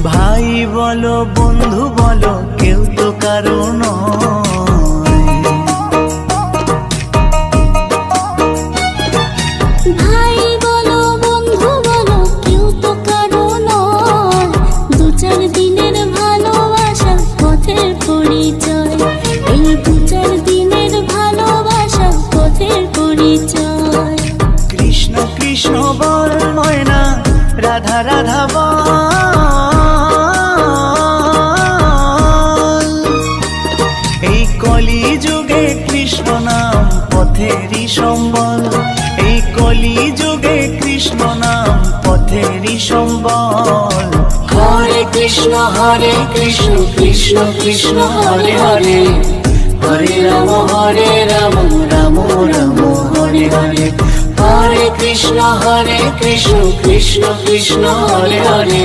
ভাই বলো বন্ধু বলো কেউ তো কারো নয়। ভাই বলো বন্ধু বলো কেউ তো কারো নয়, দু চার দিনের ভালোবাসা পথের পরিচয়, এই দু চার দিনের ভালোবাসা পথের পরিচয়। কৃষ্ণ কৃষ্ণ বল ময়না, রাধা রাধা বল। এই কলি যুগে কৃষ্ণ নাম পথেরই সম্বল, এই কলি যুগে কৃষ্ণ নাম পথেরই সম্বল। হরে কৃষ্ণ কৃষ্ণ কৃষ্ণ হরে হরে, হরে রাম রাম রাম হরে হরে। হরে কৃষ্ণ কৃষ্ণ কৃষ্ণ হরে হরে।